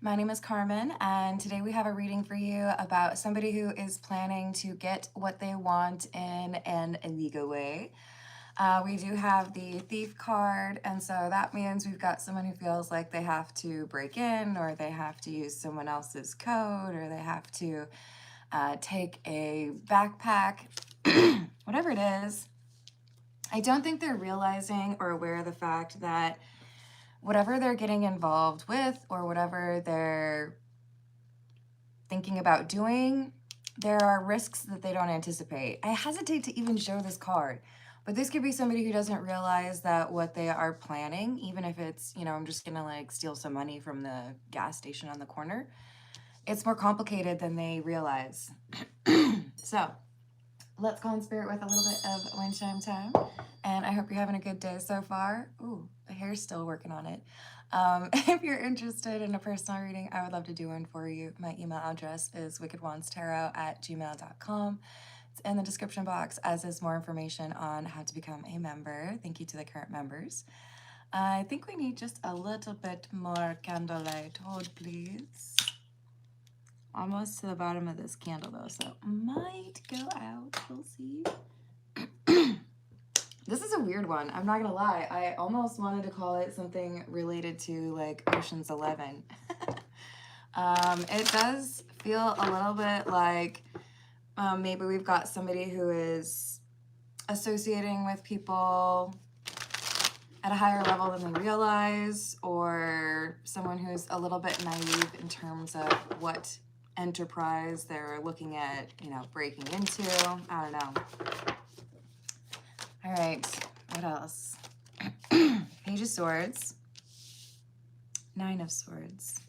My name is Carmen, and today we have a reading for you about somebody who is planning to get what they want in an illegal way. We do have the Thief card, and so that means we've got someone who feels like they have to break in, or they have to use someone else's code, or they have to take a backpack, whatever it is. I don't think they're realizing or aware of the fact that whatever they're getting involved with or whatever they're thinking about doing, there are risks that they don't anticipate. I hesitate to even show this card, but this could be somebody who doesn't realize that what they are planning, even if it's, I'm just gonna like steal some money from the gas station on the corner, it's more complicated than they realize. So let's call in spirit with a little bit of wind chime time. And I hope you're having a good day so far. Ooh, the hair's still working on it. If you're interested in a personal reading, I would love to do one for you. My email address is wickedwandstarot@gmail.com. It's in the description box, as is more information on how to become a member. Thank you to the current members. I think we need just a little bit more candlelight. Hold, please. Almost to the bottom of this candle, though, so it might go out. We'll see. This is a weird one. I'm not gonna lie. I almost wanted to call it something related to like Ocean's 11. It does feel a little bit like maybe we've got somebody who is associating with people at a higher level than they realize, or someone who's a little bit naive in terms of what enterprise they're looking at, breaking into. I don't know. All right, what else? Page of Swords, Nine of Swords.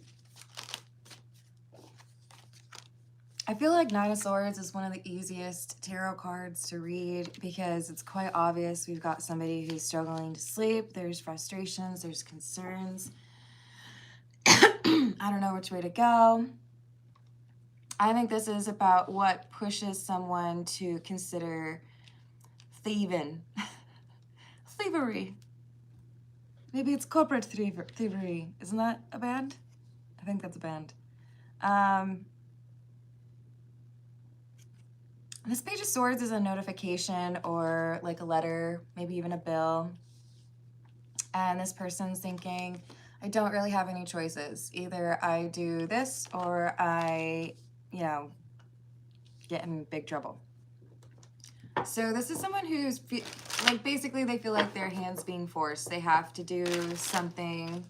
I feel like Nine of Swords is one of the easiest tarot cards to read because it's quite obvious we've got somebody who's struggling to sleep. There's frustrations, there's concerns. I don't know which way to go. I think this is about what pushes someone to consider thieving. Thievery. Maybe it's corporate thievery. Isn't that a band? I think that's a band. This Page of Swords is a notification or like a letter, maybe even a bill. And this person's thinking, I don't really have any choices. Either I do this or I, get in big trouble. So this is someone who's like, basically they feel like their hand's being forced. They have to do something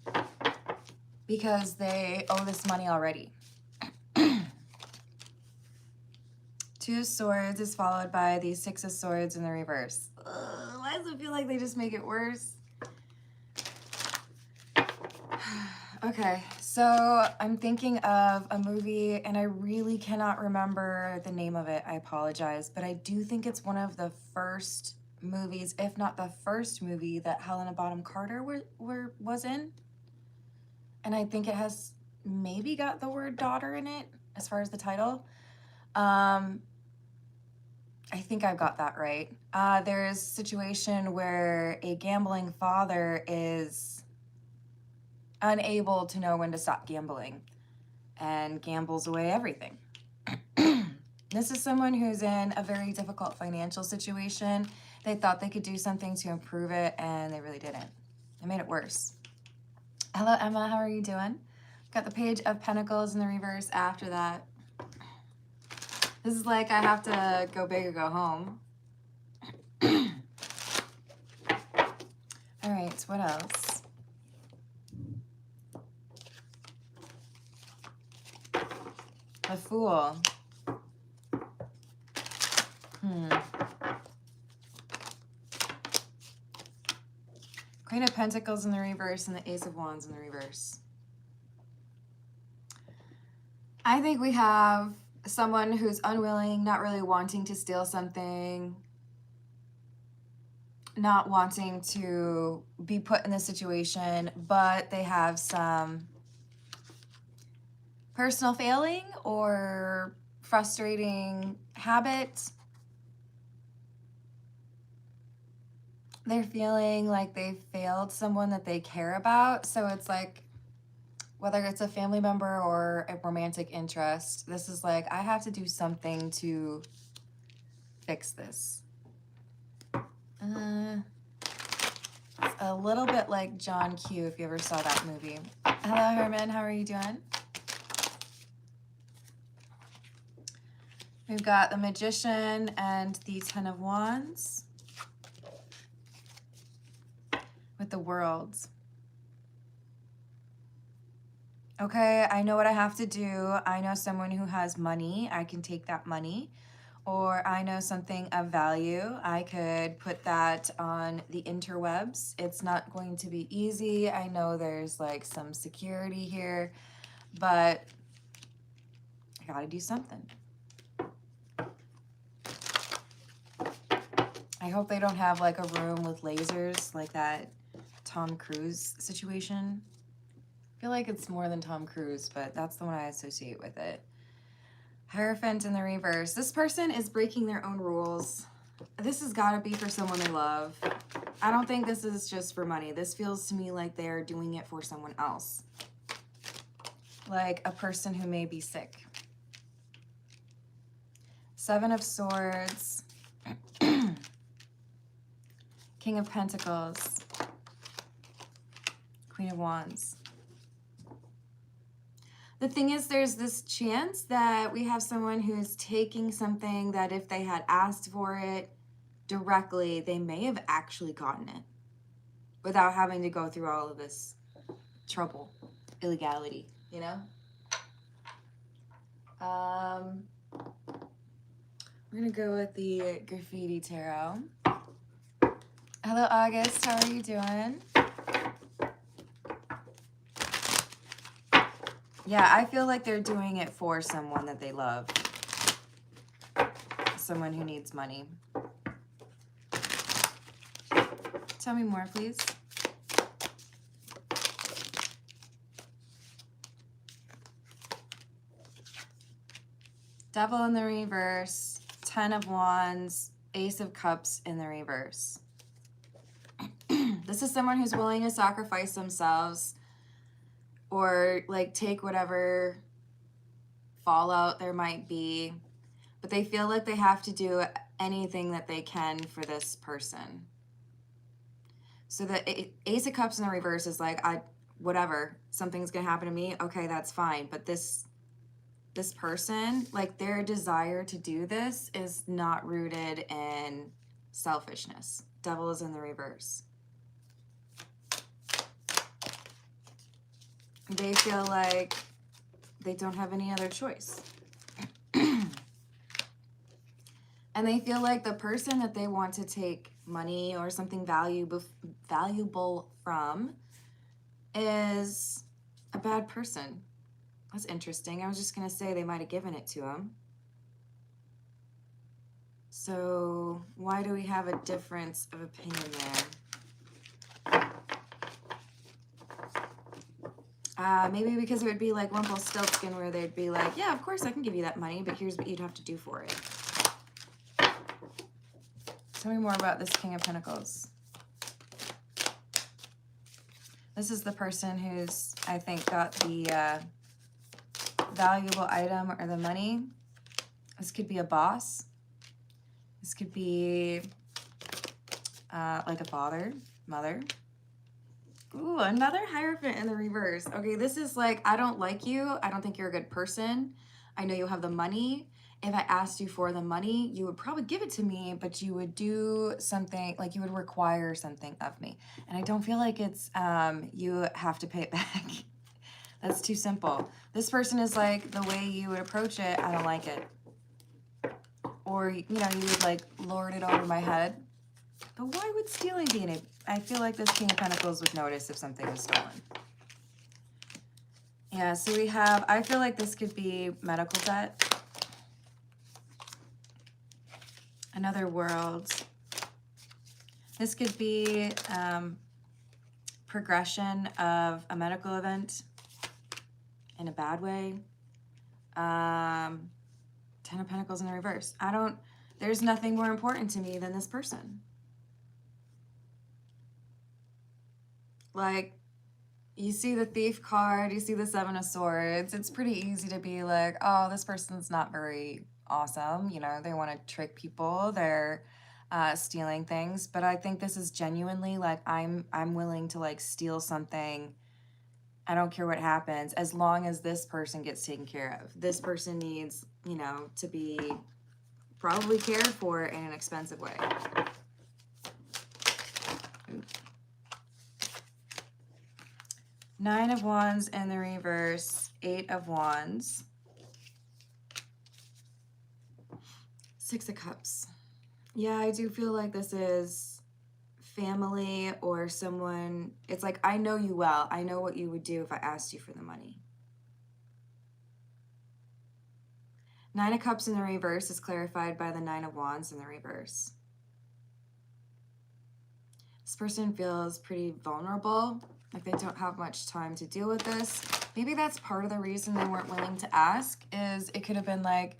because they owe this money already. Two of Swords is followed by the Six of Swords in the reverse. Ugh, why does it feel like they just make it worse? Okay, so I'm thinking of a movie, and I really cannot remember the name of it. I apologize, but I do think it's one of the first movies, if not the first movie, that Helena Bonham Carter was in. And I think it has maybe got the word daughter in it as far as the title. I think I've got that right. There's a situation where a gambling father is unable to know when to stop gambling and gambles away everything. This is someone who's in a very difficult financial situation. They thought they could do something to improve it, and they really didn't. They made it worse. Hello, Emma. How are you doing? Got the Page of Pentacles in the reverse after that. This is like I have to go big or go home. All right, what else? The Fool. Queen of Pentacles in the reverse and the Ace of Wands in the reverse. I think we have someone who's unwilling, not really wanting to steal something, not wanting to be put in this situation, but they have some personal failing or frustrating habit. They're feeling like they failed someone that they care about, so it's like Whether it's a family member or a romantic interest, this is like, I have to do something to fix this. It's a little bit like John Q, if you ever saw that movie. Hello, Herman. How are you doing? We've got the Magician and the Ten of Wands with the World. Okay, I know what I have to do. I know someone who has money. I can take that money. Or I know something of value. I could put that on the interwebs. It's not going to be easy. I know there's like some security here, but I gotta do something. I hope they don't have like a room with lasers like that Tom Cruise situation. I feel like it's more than Tom Cruise, but that's the one I associate with it. Hierophant in the reverse. This person is breaking their own rules. This has got to be for someone they love. I don't think this is just for money. This feels to me like they're doing it for someone else. Like a person who may be sick. Seven of Swords. King of Pentacles. Queen of Wands. The thing is, there's this chance that we have someone who's taking something that if they had asked for it directly, they may have actually gotten it without having to go through all of this trouble, illegality, you know? We're gonna go with the Graffiti Tarot. Hello, August, how are you doing? Yeah, I feel like they're doing it for someone that they love. Someone who needs money. Tell me more, please. Devil in the reverse. Ten of Wands. Ace of Cups in the reverse. This is someone who's willing to sacrifice themselves or like take whatever fallout there might be, but they feel like they have to do anything that they can for this person. So the Ace of Cups in the reverse is like, whatever, something's gonna happen to me, okay, that's fine. But this person, like their desire to do this is not rooted in selfishness. Devil is in the reverse. They feel like they don't have any other choice. And they feel like the person that they want to take money or something valuable from is a bad person. That's interesting. I was just going to say they might have given it to him. So why do we have a difference of opinion there? Maybe because it would be like Rumpelstiltskin, where they'd be like, yeah, of course I can give you that money, but here's what you'd have to do for it. Tell me more about this King of Pentacles. This is the person who's, I think, got the valuable item or the money. This could be a boss. This could be like a father, mother. Ooh, another Hierophant in the reverse. Okay, this is like, I don't like you. I don't think you're a good person. I know you have the money. If I asked you for the money, you would probably give it to me, but you would do something, like you would require something of me. And I don't feel like it's, you have to pay it back. That's too simple. This person is like, the way you would approach it, I don't like it. Or, you know, you would like lord it over my head. But why would stealing be in it? I feel like this King of Pentacles would notice if something was stolen. Yeah, so we have, I feel like this could be medical debt. Another World. This could be progression of a medical event in a bad way. Ten of Pentacles in the reverse. There's nothing more important to me than this person. Like, You see the Thief card, you see the Seven of Swords. It's pretty easy to be like, oh, this person's not very awesome. You know, they want to trick people. They're stealing things. But I think this is genuinely like, I'm willing to like steal something. I don't care what happens as long as this person gets taken care of. This person needs, you know, to be probably cared for in an expensive way. Nine of Wands in the reverse, Eight of Wands, Six of Cups. Yeah, I do feel like this is family or someone. It's like, I know you well. I know what you would do if I asked you for the money. Nine of Cups in the reverse is clarified by the Nine of Wands in the reverse. This person feels pretty vulnerable, like they don't have much time to deal with this. Maybe that's part of the reason they weren't willing to ask, is it could have been like,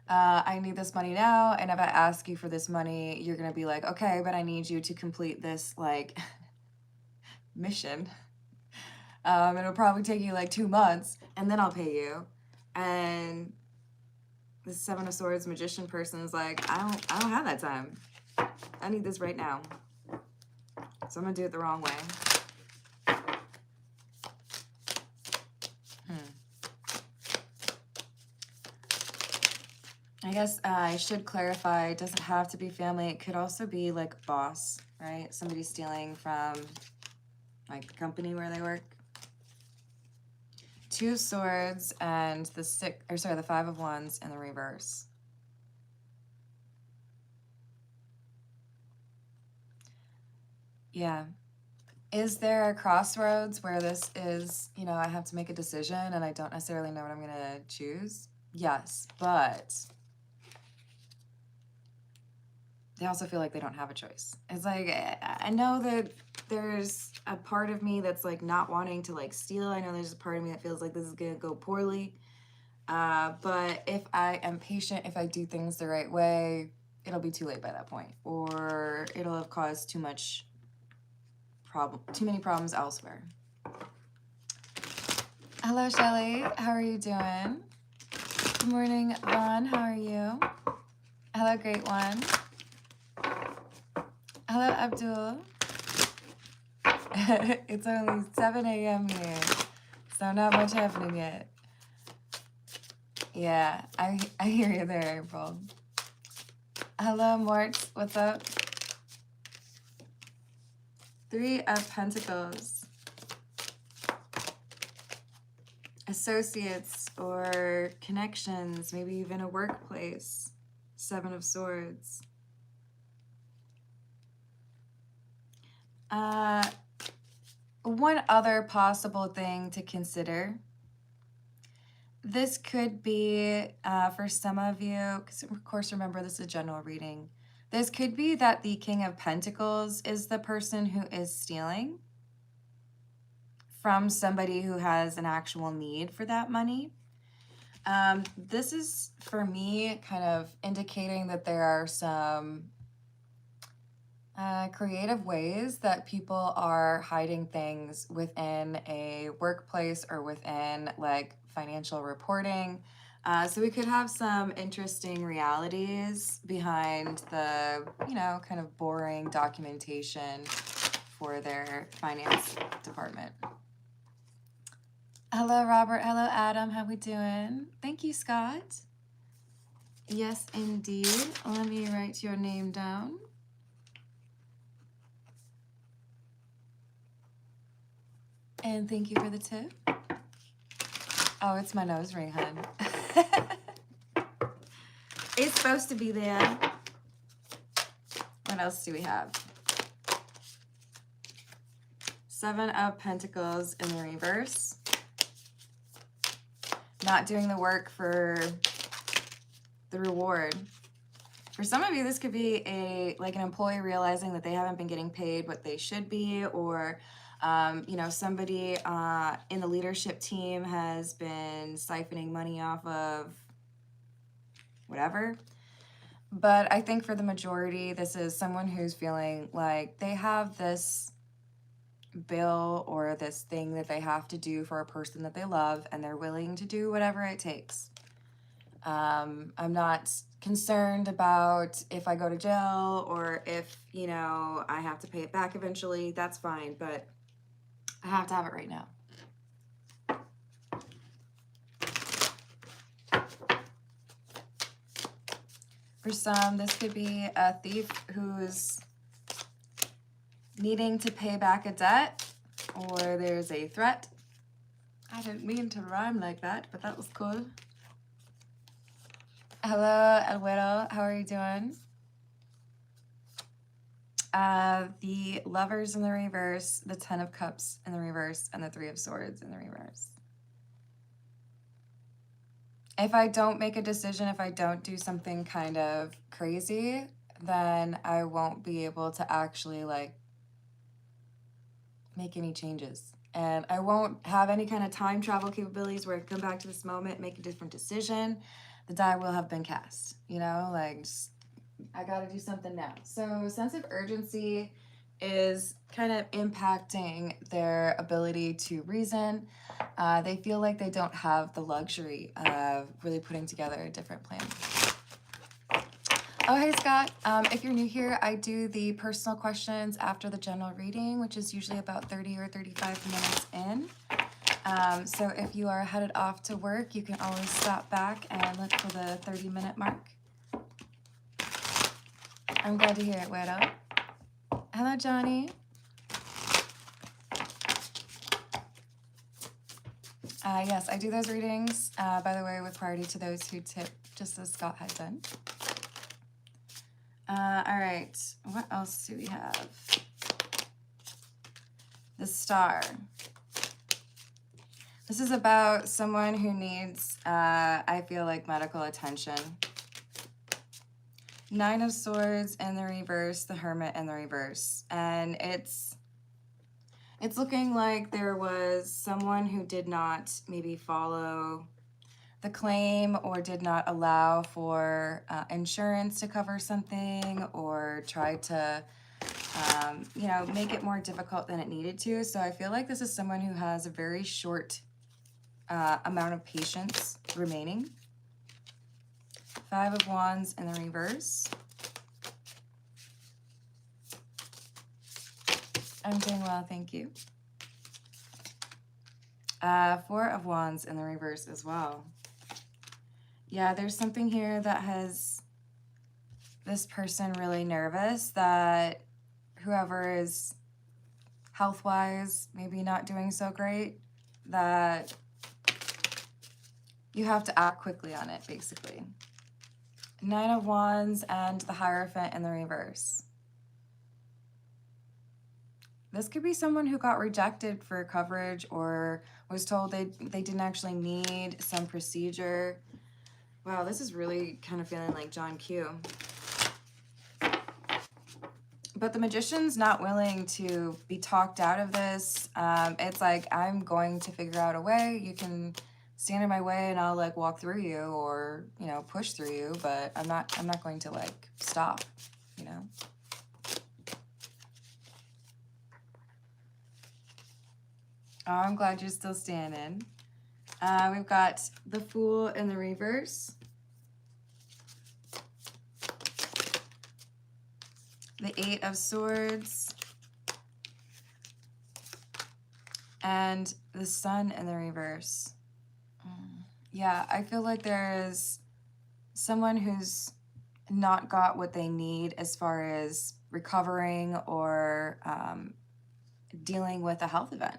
I need this money now, and if I ask you for this money, you're gonna be like, okay, but I need you to complete this like mission. It'll probably take you like 2 months, and then I'll pay you. And the Seven of Swords magician person is like, I don't have that time. I need this right now. So I'm gonna do it the wrong way. I guess I should clarify, it doesn't have to be family. It could also be like boss, right? Somebody stealing from like the company where they work. Two of Swords and the Five of Wands in the reverse. Yeah. Is there a crossroads where this is, you know, I have to make a decision and I don't necessarily know what I'm going to choose? Yes, but they also feel like they don't have a choice. It's like, I know that there's a part of me that's like not wanting to like steal. I know there's a part of me that feels like this is going to go poorly. But if I am patient, if I do things the right way, it'll be too late by that point, or it'll have caused too many problems elsewhere. Hello, Shelly. How are you doing? Good morning, Vaughn. How are you? Hello, Great One. Hello, Abdul. It's only 7 a.m. here, so not much happening yet. Yeah, I hear you there, April. Hello, Mort. What's up? Three of Pentacles. Associates or connections, maybe even a workplace. Seven of Swords. One other possible thing to consider. This could be, for some of you, because of course, remember, this is a general reading. This could be that the King of Pentacles is the person who is stealing from somebody who has an actual need for that money. This is, for me, kind of indicating that there are some creative ways that people are hiding things within a workplace or within like financial reporting. So we could have some interesting realities behind the, you know, kind of boring documentation for their finance department. Hello, Robert. Hello, Adam. How we doing? Thank you, Scott. Yes, indeed. Let me write your name down. And thank you for the tip. Oh, it's my nose ring, hun. It's supposed to be there. What else do we have? Seven of Pentacles in the reverse. Not doing the work for the reward. For some of you, this could be like an employee realizing that they haven't been getting paid what they should be, or you know, somebody in the leadership team has been siphoning money off of whatever. But I think for the majority, this is someone who's feeling like they have this bill or this thing that they have to do for a person that they love, and they're willing to do whatever it takes. I'm not concerned about if I go to jail or if, you know, I have to pay it back eventually. That's fine, but I have to have it right now. For some, this could be a thief who's needing to pay back a debt, or there's a threat. I didn't mean to rhyme like that, but that was cool. Hello, Eduardo. How are you doing? The Lovers in the reverse, the Ten of Cups in the reverse, and the Three of Swords in the reverse. If I don't make a decision, if I don't do something kind of crazy, then I won't be able to actually like make any changes. And I won't have any kind of time travel capabilities where I can come back to this moment, make a different decision. The die will have been cast, you know, like just, I got to do something now. So sense of urgency is kind of impacting their ability to reason. They feel like they don't have the luxury of really putting together a different plan. Oh, hey, Scott. If you're new here, I do the personal questions after the general reading, which is usually about 30 or 35 minutes in. So if you are headed off to work, you can always stop back and look for the 30-minute mark. I'm glad to hear it, Widow. Hello, Johnny. Yes, I do those readings, by the way, with priority to those who tip, just as Scott had done. All right, what else do we have? The Star. This is about someone who needs, I feel like, medical attention. Nine of Swords in the reverse, the Hermit in the reverse. And it's looking like there was someone who did not maybe follow the claim or did not allow for insurance to cover something, or try to, you know, make it more difficult than it needed to. So I feel like this is someone who has a very short amount of patience remaining. Five of Wands in the reverse. I'm doing well, thank you. Four of Wands in the reverse as well. Yeah, there's something here that has this person really nervous that whoever is health-wise maybe not doing so great, that you have to act quickly on it, basically. Nine of Wands and the Hierophant in the reverse. This could be someone who got rejected for coverage or was told they didn't actually need some procedure. Wow, this is really kind of feeling like John Q. But the Magician's not willing to be talked out of this. It's like, I'm going to figure out a way. You can stand in my way and I'll like walk through you, or, you know, push through you, but I'm not going to like stop, you know? Oh, I'm glad you're still standing. We've got the Fool in the reverse. The Eight of Swords. And the Sun in the reverse. Yeah, I feel like there is someone who's not got what they need as far as recovering or dealing with a health event.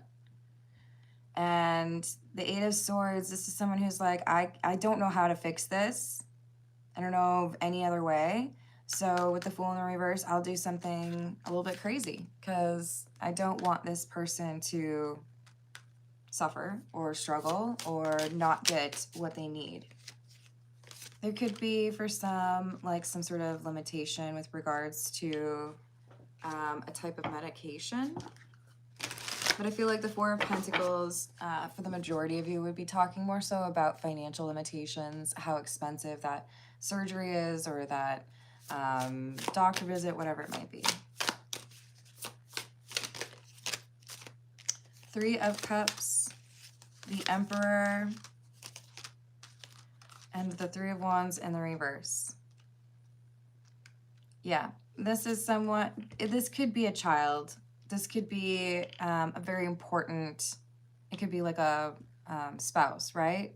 And the Eight of Swords, this is someone who's like, I don't know how to fix this. I don't know of any other way. So with the Fool in the reverse, I'll do something a little bit crazy because I don't want this person to suffer or struggle or not get what they need. There could be, for some, like some sort of limitation with regards to a type of medication. But I feel like the Four of Pentacles, for the majority of you, would be talking more so about financial limitations, how expensive that surgery is, or that doctor visit, whatever it might be. Three of Cups, the Emperor, and the Three of Wands in the reverse. Yeah, this is someone, this could be a child. This could be a very important, it could be like a spouse, right?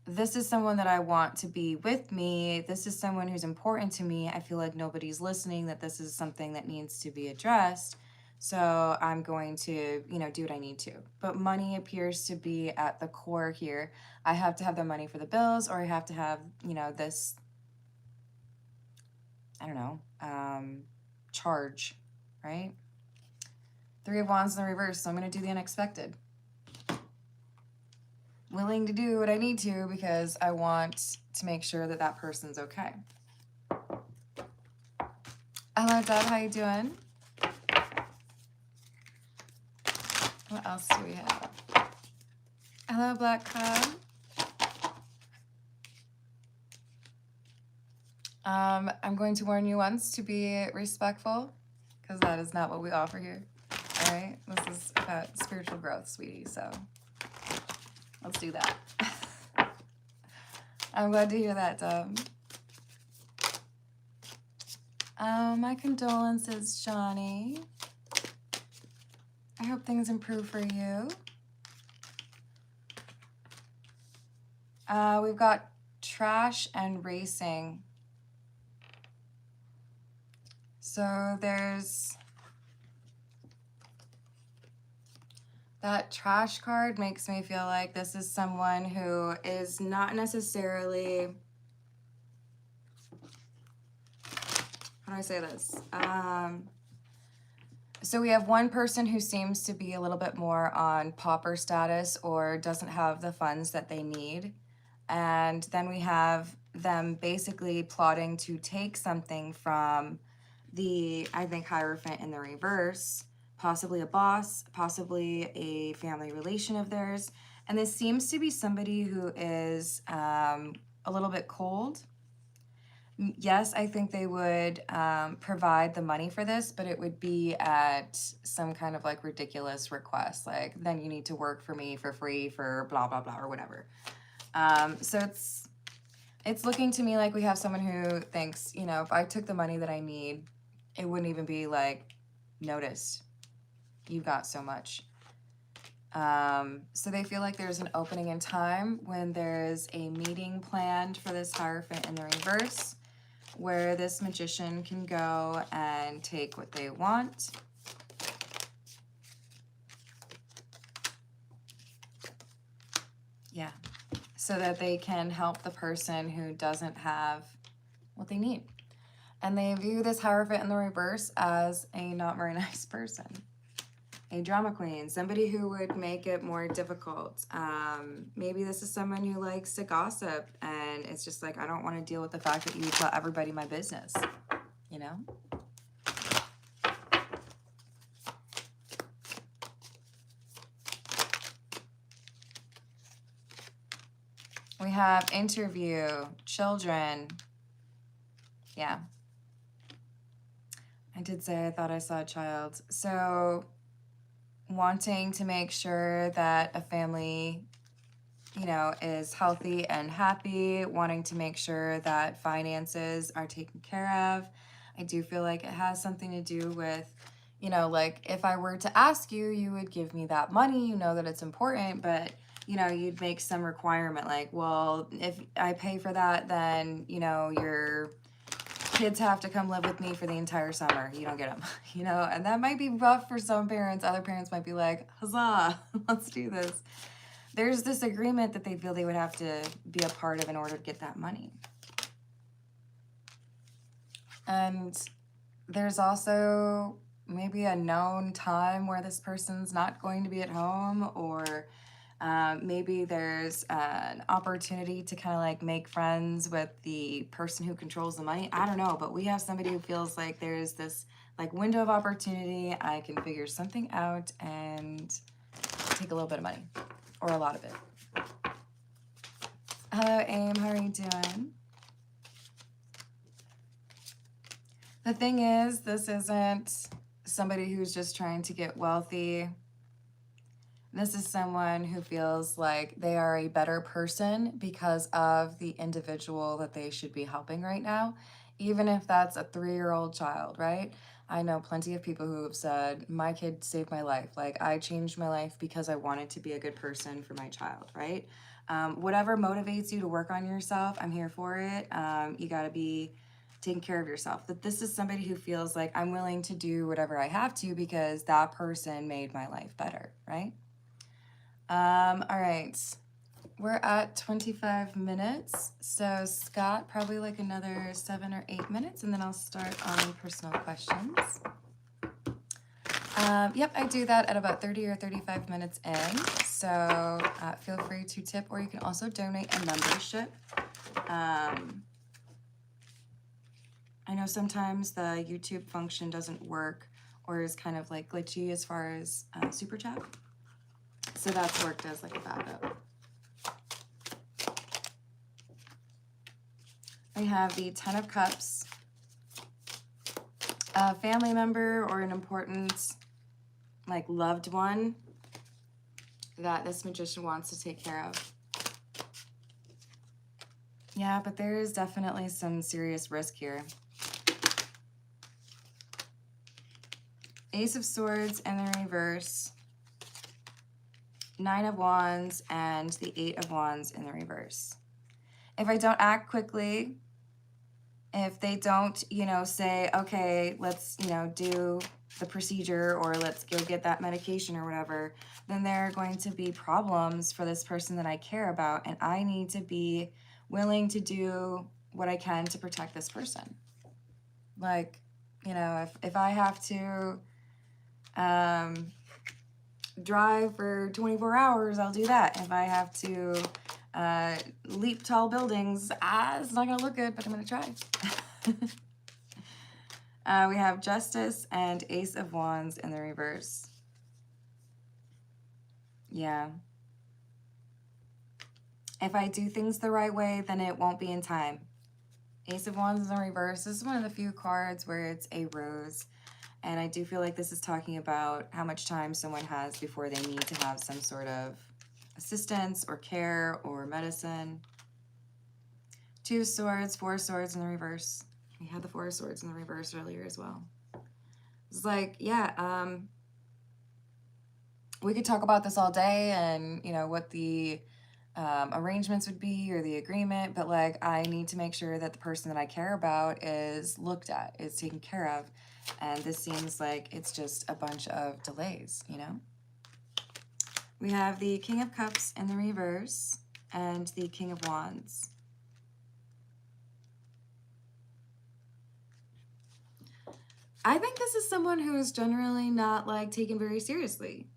This is someone that I want to be with me. This is someone who's important to me. I feel like nobody's listening, that this is something that needs to be addressed. So I'm going to, you know, do what I need to. But money appears to be at the core here. I have to have the money for the bills, or I have to have, you know, this, I don't know, charge, right? Three of Wands in the reverse, so I'm going to do the unexpected. Willing to do what I need to because I want to make sure that that person's okay. Hello, Dad. How you doing? What else do we have? Hello, Black Cloud. I'm going to warn you once to be respectful, because that is not what we offer here. All right? This is about spiritual growth, sweetie, so let's do that. I'm glad to hear that, Dub. My condolences, Johnny. I hope things improve for you. We've got trash and racing. So there's that trash card makes me feel like this is someone who is not necessarily, how do I say this? So we have one person who seems to be a little bit more on pauper status or doesn't have the funds that they need. And then we have them basically plotting to take something from the, I think, Hierophant in the reverse, possibly a boss, possibly a family relation of theirs. And this seems to be somebody who is a little bit cold. Yes, I think they would provide the money for this, but it would be at some kind of like ridiculous request. Like, then you need to work for me for free for blah, blah, blah, or whatever. So it's looking to me like we have someone who thinks, you know, if I took the money that I need, it wouldn't even be like noticed. You've got so much. So they feel like there's an opening in time when there's a meeting planned for this Hierophant in the reverse, where this magician can go and take what they want. Yeah. So that they can help the person who doesn't have what they need. And they view this Hierophant in the reverse as a not very nice person. A drama queen, somebody who would make it more difficult. Maybe this is someone who likes to gossip and it's just like, I don't want to deal with the fact that you tell everybody my business, you know? We have interview, children. Yeah. I did say I thought I saw a child. So wanting to make sure that a family, you know, is healthy and happy, wanting to make sure that finances are taken care of. I do feel like it has something to do with, you know, like if I were to ask you, you would give me that money, you know that it's important, but you know, you'd make some requirement like, well, if I pay for that, then, you know, your kids have to come live with me for the entire summer. You don't get them, you know, and that might be rough for some parents. Other parents might be like, huzzah, let's do this. There's this agreement that they feel they would have to be a part of in order to get that money. And there's also maybe a known time where this person's not going to be at home, or maybe there's an opportunity to kind of like make friends with the person who controls the money. I don't know, but we have somebody who feels like there's this like window of opportunity. I can figure something out and take a little bit of money, or a lot of it. Hello, Aim. How are you doing? The thing is, this isn't somebody who's just trying to get wealthy. This is someone who feels like they are a better person because of the individual that they should be helping right now, even if that's a 3-year-old child, right? I know plenty of people who have said, my kid saved my life. Like, I changed my life because I wanted to be a good person for my child, right? Whatever motivates you to work on yourself, I'm here for it. You got to be taking care of yourself. That this is somebody who feels like I'm willing to do whatever I have to because that person made my life better, right? All right. We're at 25 minutes. So Scott, probably like another 7 or 8 minutes, and then I'll start on personal questions. Yep, I do that at about 30 or 35 minutes in. So feel free to tip, or you can also donate a membership. I know sometimes the YouTube function doesn't work or is kind of like glitchy as far as super chat. So that's worked as like a backup. I have the 10 of Cups, a family member or an important like loved one that this magician wants to take care of. Yeah, but there is definitely some serious risk here. Ace of Swords in the reverse, 9 of Wands, and the 8 of Wands in the reverse. If I don't act quickly, if they don't, you know, say, okay, let's, you know, do the procedure or let's go get that medication or whatever, then there are going to be problems for this person that I care about, and I need to be willing to do what I can to protect this person. Like, you know, if I have to drive for 24 hours, I'll do that. If I have to leap tall buildings, it's not gonna look good, but I'm gonna try. We have Justice and Ace of Wands in the reverse. Yeah. If I do things the right way, then it won't be in time. Ace of Wands in the reverse. This is one of the few cards where it's a rose. And I do feel like this is talking about how much time someone has before they need to have some sort of assistance or care or medicine. 2 of Swords, 4 of Swords in the reverse. We had the 4 of Swords in the reverse earlier as well. It's like, yeah, we could talk about this all day and, you know, what the arrangements would be or the agreement, but like, I need to make sure that the person that I care about is looked at, is taken care of. And this seems like it's just a bunch of delays, you know? We have the King of Cups in the reverse and the King of Wands. I think this is someone who is generally not like taken very seriously.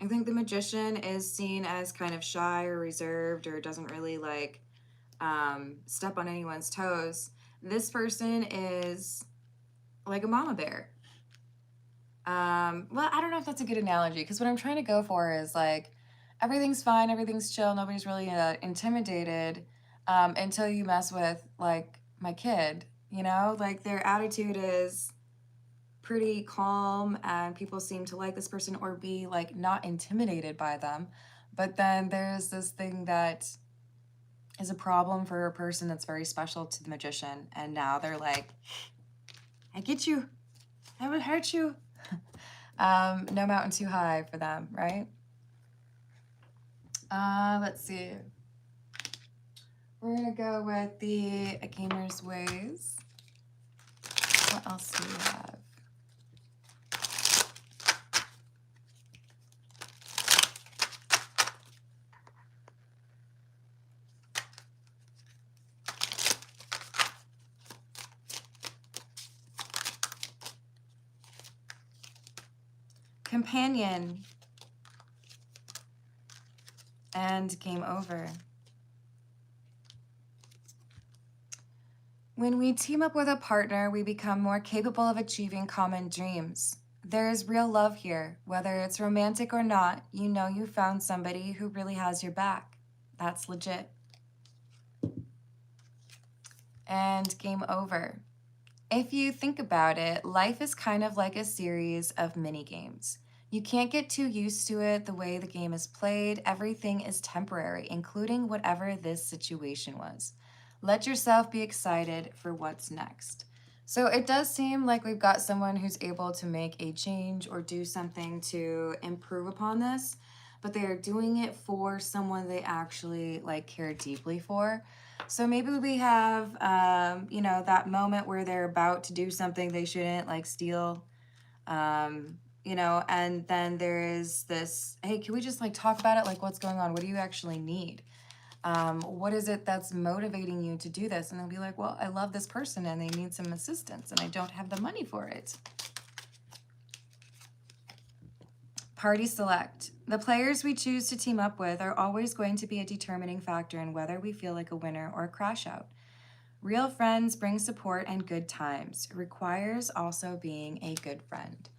I think the magician is seen as kind of shy or reserved or doesn't really like step on anyone's toes. This person is like a mama bear. Well, I don't know if that's a good analogy, because what I'm trying to go for is like everything's fine, everything's chill, nobody's really intimidated until you mess with like my kid, you know? Like their attitude is pretty calm and people seem to like this person or be like not intimidated by them. But then there's this thing that is a problem for a person that's very special to the magician, and now they're like, I get you, I would hurt you. No mountain too high for them, right? Let's see. We're gonna go with the A Gamer's Ways. What else do we have? Companion and Game Over. When we team up with a partner, we become more capable of achieving common dreams. There is real love here. Whether it's romantic or not, you know you found somebody who really has your back. That's legit. And Game Over. If you think about it, life is kind of like a series of mini games. You can't get too used to it the way the game is played. Everything is temporary, including whatever this situation was. Let yourself be excited for what's next. So it does seem like we've got someone who's able to make a change or do something to improve upon this, but they are doing it for someone they actually like care deeply for. So maybe we have, you know, that moment where they're about to do something they shouldn't, like steal, you know, and then there is this, hey, can we just like talk about it? Like, what's going on? What do you actually need? What is it that's motivating you to do this? And they'll be like, well, I love this person and they need some assistance and I don't have the money for it. Party select. The players we choose to team up with are always going to be a determining factor in whether we feel like a winner or a crash out. Real friends bring support and good times. Requires also being a good friend.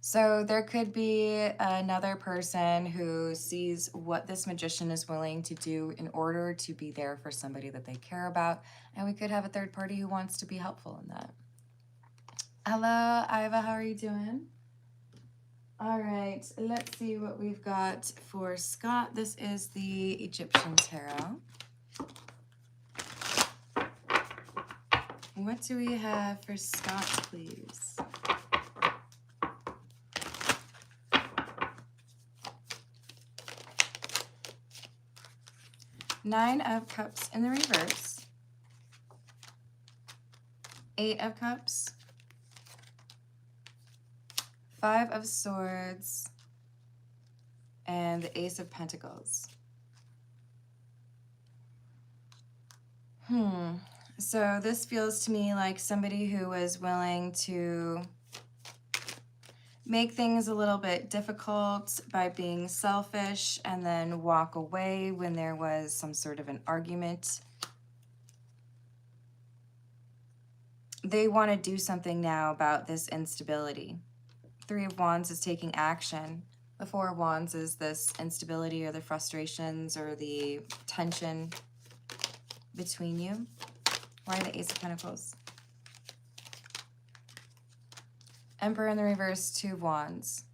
So there could be another person who sees what this magician is willing to do in order to be there for somebody that they care about. And we could have a third party who wants to be helpful in that. Hello, Iva, how are you doing? All right, let's see what we've got for Scott. This is the Egyptian Tarot. What do we have for Scott, please? Nine of Cups in the reverse. Eight of Cups. Five of Swords. And the Ace of Pentacles. So this feels to me like somebody who was willing to make things a little bit difficult by being selfish and then walk away when there was some sort of an argument. They want to do something now about this instability. Three of Wands is taking action. The Four of Wands is this instability or the frustrations or the tension between you. Why the Ace of Pentacles? Emperor in the reverse, Two of Wands.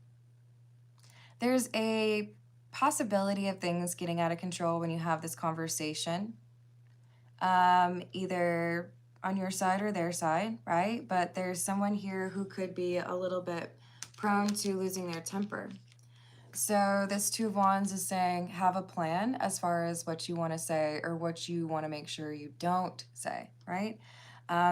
There's a possibility of things getting out of control when you have this conversation. Either on your side or their side, right? But there's someone here who could be a little bit prone to losing their temper. So this Two of Wands is saying have a plan as far as what you want to say or what you want to make sure you don't say, right?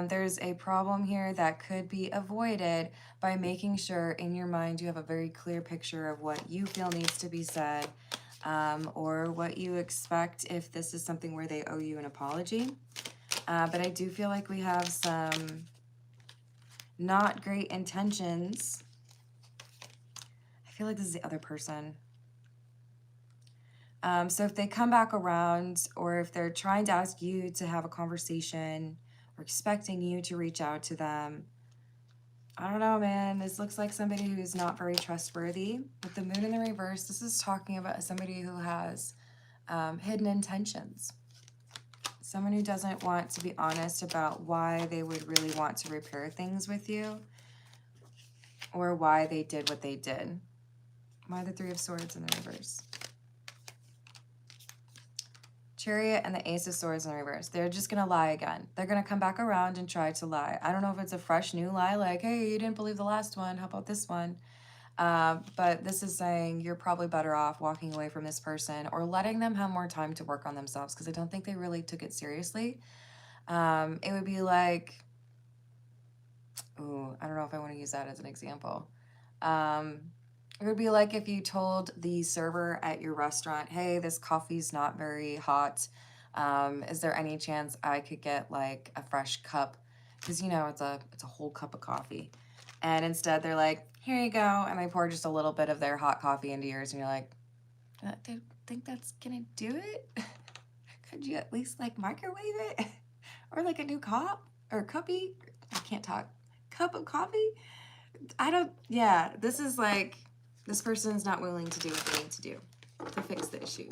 There's a problem here that could be avoided by making sure in your mind you have a very clear picture of what you feel needs to be said, or what you expect if this is something where they owe you an apology. But I do feel like we have some not great intentions. I feel like this is the other person. So if they come back around or if they're trying to ask you to have a conversation or expecting you to reach out to them, I don't know, man. This looks like somebody who's not very trustworthy. With the Moon in the reverse, this is talking about somebody who has hidden intentions. Someone who doesn't want to be honest about why they would really want to repair things with you or why they did what they did. Why the Three of Swords in the reverse? Chariot and the Ace of Swords in the reverse. They're just going to lie again. They're going to come back around and try to lie. I don't know if it's a fresh new lie, like, hey, you didn't believe the last one. How about this one? But this is saying you're probably better off walking away from this person or letting them have more time to work on themselves because I don't think they really took it seriously. It would be like, ooh, I don't know if I want to use that as an example. It would be like if you told the server at your restaurant, hey, this coffee's not very hot. Is there any chance I could get like a fresh cup? Because, you know, it's a whole cup of coffee. And instead they're like, here you go. And they pour just a little bit of their hot coffee into yours. And you're like, do you think that's going to do it? Could you at least like microwave it? Or like a new cup or cuppy? I can't talk. Cup of coffee? Yeah, this is like, this person's not willing to do what they need to do to fix the issue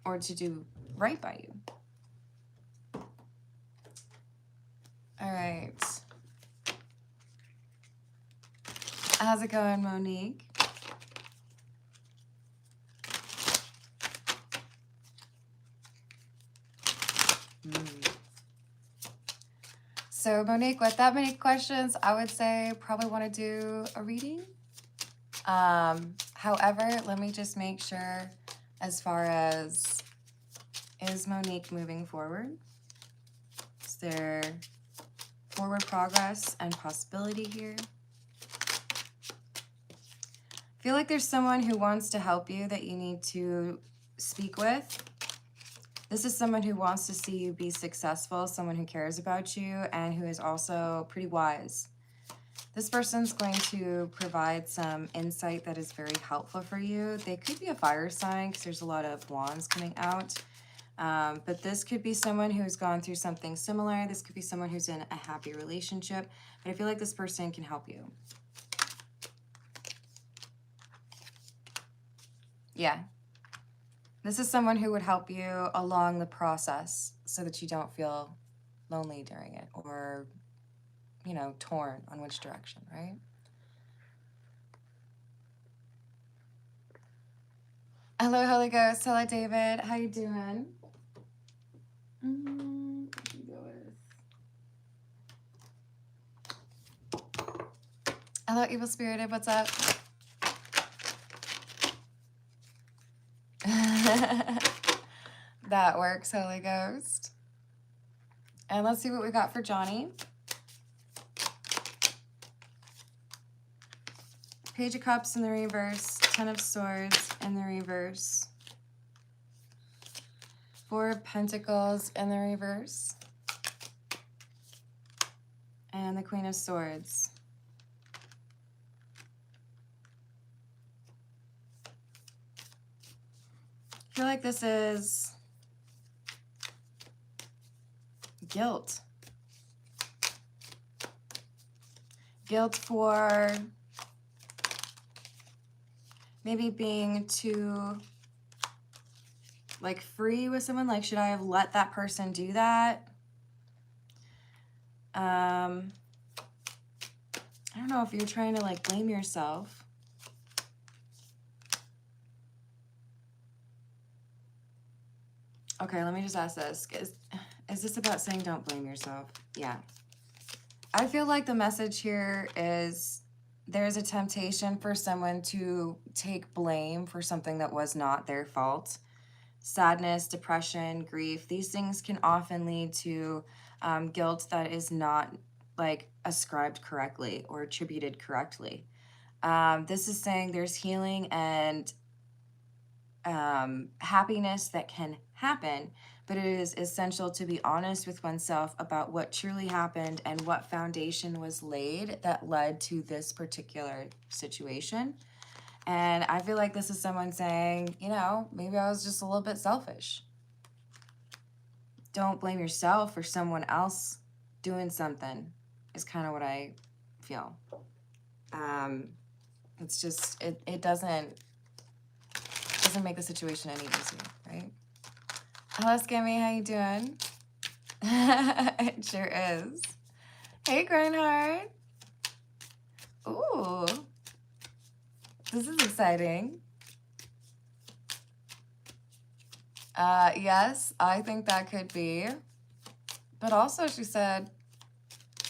or to do right by you. All right. How's it going, Monique? So Monique, with that many questions, I would say probably want to do a reading. However, let me just make sure as far as, is Monique moving forward? Is there forward progress and possibility here? I feel like there's someone who wants to help you that you need to speak with. This is someone who wants to see you be successful, someone who cares about you, and who is also pretty wise. This person's going to provide some insight that is very helpful for you. They could be a fire sign because there's a lot of wands coming out. But this could be someone who's gone through something similar. This could be someone who's in a happy relationship. But I feel like this person can help you. Yeah. This is someone who would help you along the process so that you don't feel lonely during it or, you know, torn on which direction, right? Hello, Holy Ghost. Hello, David. How you doing? Hello, Evil Spirited. What's up? That works, Holy Ghost. And let's see what we got for Johnny. Page of Cups in the reverse, Ten of Swords in the reverse, Four of Pentacles in the reverse, and the Queen of Swords. I feel like this is guilt. Guilt for maybe being too, like, free with someone. Like, should I have let that person do that? I don't know if you're trying to, like, blame yourself. Okay, let me just ask this. Is this about saying don't blame yourself? Yeah. I feel like the message here is there's a temptation for someone to take blame for something that was not their fault. Sadness, depression, grief, these things can often lead to guilt that is not, like, ascribed correctly or attributed correctly. This is saying there's healing and happiness that can happen, but it is essential to be honest with oneself about what truly happened and what foundation was laid that led to this particular situation. And I feel like this is someone saying, you know, maybe I was just a little bit selfish. Don't blame yourself for someone else doing something is kind of what I feel. It's just, it doesn't make the situation any easier, right? Hello, Scammy, how you doing? It sure is. Hey, Grindheart. Ooh, this is exciting. Yes, I think that could be. But also she said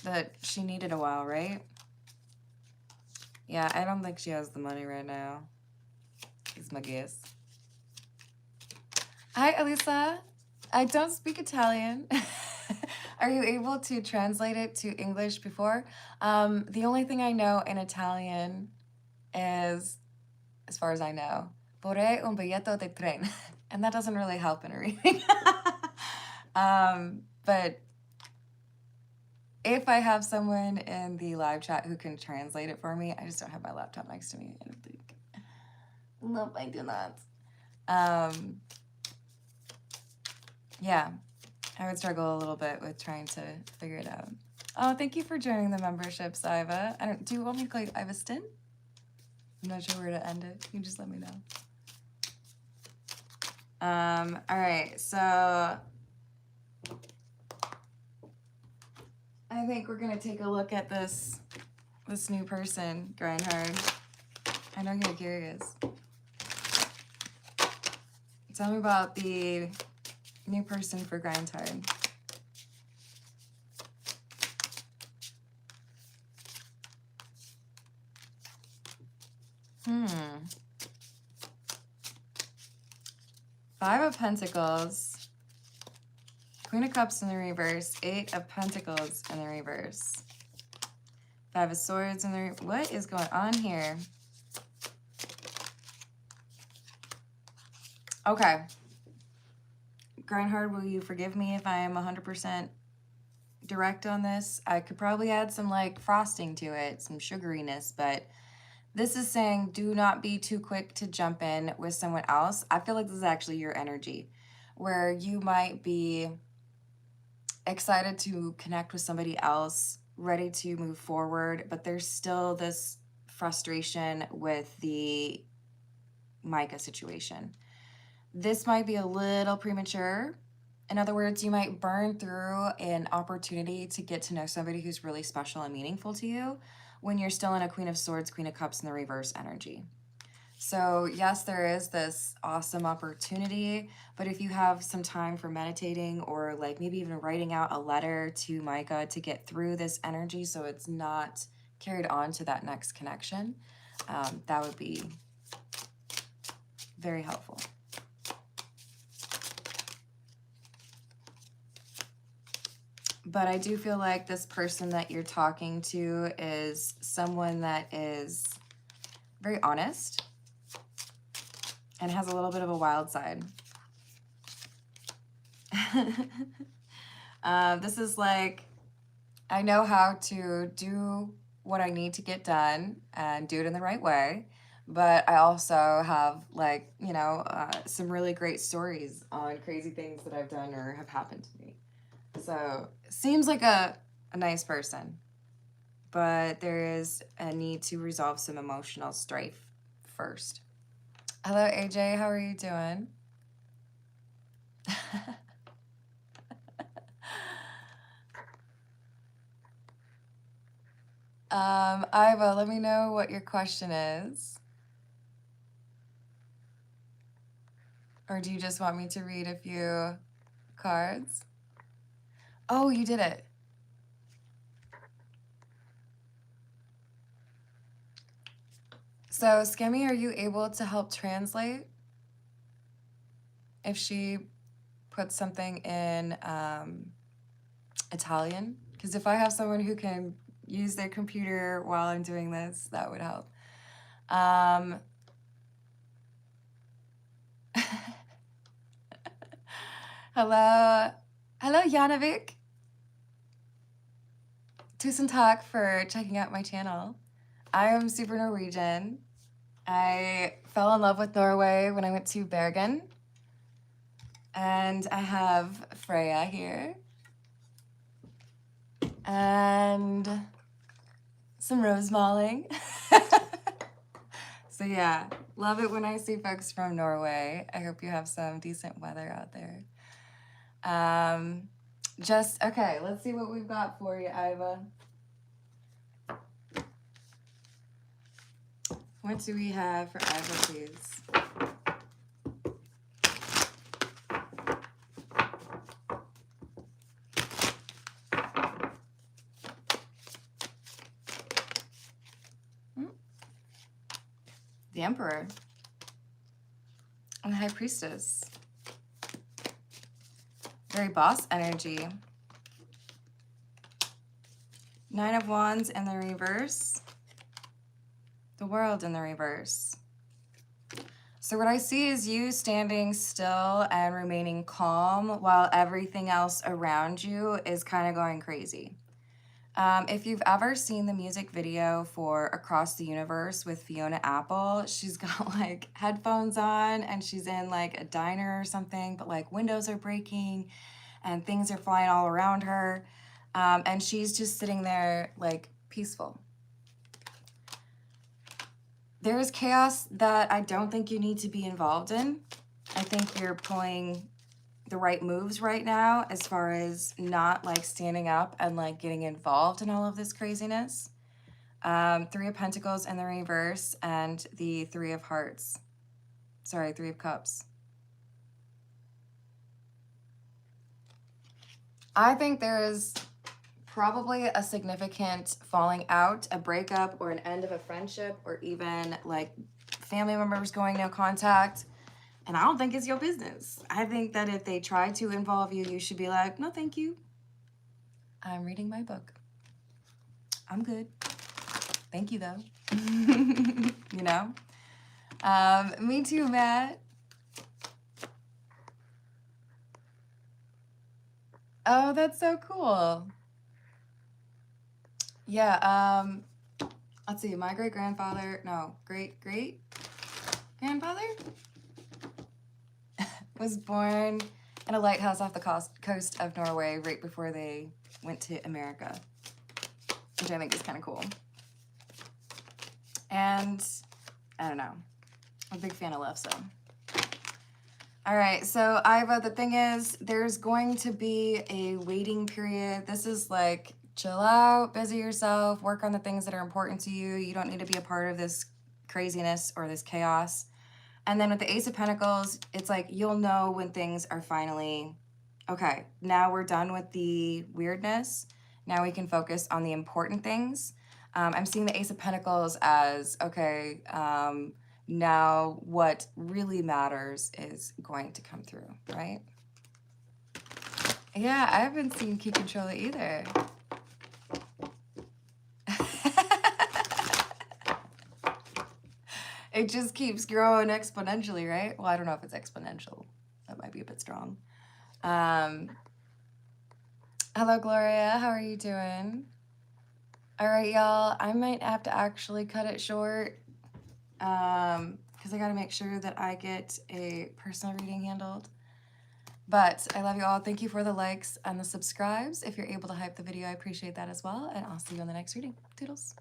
that she needed a while, right? Yeah, I don't think she has the money right now. Is my guess. Hi, Elisa. I don't speak Italian. Are you able to translate it to English before? The only thing I know in Italian is, as far as I know, vorrei un biglietto di tren. And that doesn't really help in a reading. But if I have someone in the live chat who can translate it for me, I just don't have my laptop next to me, I don't think. Nope, I do not. Yeah, I would struggle a little bit with trying to figure it out. Oh, thank you for joining the membership, Saiva. Do you want me to call you Ivaston? I'm not sure where to end it. You just let me know. All right, so I think we're gonna take a look at this new person, Grindhard. I know you're curious. Tell me about the new person for Grindhard. Five of Pentacles, Queen of Cups in the reverse, Eight of Pentacles in the reverse, Five of Swords in the what is going on here? Okay. Grindhard, will you forgive me if I am 100% direct on this? I could probably add some like frosting to it, some sugariness, but this is saying do not be too quick to jump in with someone else. I feel like this is actually your energy, where you might be excited to connect with somebody else, ready to move forward, but there's still this frustration with the Micah situation. This might be a little premature. In other words, you might burn through an opportunity to get to know somebody who's really special and meaningful to you when you're still in a Queen of Swords, Queen of Cups in the reverse energy. So yes, there is this awesome opportunity, but if you have some time for meditating or like maybe even writing out a letter to Micah to get through this energy so it's not carried on to that next connection, that would be very helpful. But I do feel like this person that you're talking to is someone that is very honest and has a little bit of a wild side. This is like, I know how to do what I need to get done and do it in the right way. But I also have like, you know, some really great stories on crazy things that I've done or have happened to me. So seems like a nice person, but there is a need to resolve some emotional strife first. Hello, AJ. How are you doing? Iva, let me know what your question is. Or do you just want me to read a few cards? Oh, you did it. So, Skemmy, are you able to help translate if she puts something in Italian? Because if I have someone who can use their computer while I'm doing this, that would help. Hello, Janavik. Tusen takk for checking out my channel. I am super Norwegian. I fell in love with Norway when I went to Bergen. And I have Freya here. And some rose malling. So yeah, love it when I see folks from Norway. I hope you have some decent weather out there. Okay, let's see what we've got for you, Iva. What do we have for Iva, please? The Emperor and the High Priestess. Very boss energy. Nine of Wands in the reverse. The World in the reverse. So what I see is you standing still and remaining calm while everything else around you is kind of going crazy. If you've ever seen the music video for Across the Universe with Fiona Apple, she's got like headphones on and she's in like a diner or something, but like windows are breaking and things are flying all around her. And she's just sitting there like peaceful. There is chaos that I don't think you need to be involved in. I think you're pulling the right moves right now as far as not like standing up and like getting involved in all of this craziness. Three of Pentacles in the reverse and the Three of Hearts. Sorry, Three of Cups. I think there is probably a significant falling out, a breakup, or an end of a friendship, or even like family members going no contact. And I don't think it's your business. I think that if they try to involve you, you should be like, no, thank you. I'm reading my book. I'm good. Thank you, though. You know? Me too, Matt. Oh, that's so cool. Yeah, let's see, my great-grandfather, no, great-great-grandfather was born in a lighthouse off the coast of Norway right before they went to America, which I think is kind of cool. And I don't know, I'm a big fan of love, so. All right, so Iva, the thing is, there's going to be a waiting period. This is like, chill out, busy yourself, work on the things that are important to you. You don't need to be a part of this craziness or this chaos. And then with the Ace of Pentacles, it's like you'll know when things are finally, okay, now we're done with the weirdness. Now we can focus on the important things. I'm seeing the Ace of Pentacles as, okay, now what really matters is going to come through, right? Yeah, I haven't seen Keep Control either. It just keeps growing exponentially, right? Well, I don't know if it's exponential. That might be a bit strong. Hello, Gloria. How are you doing? All right, y'all. I might have to actually cut it short because I got to make sure that I get a personal reading handled. But I love you all. Thank you for the likes and the subscribes. If you're able to hype the video, I appreciate that as well. And I'll see you on the next reading. Toodles.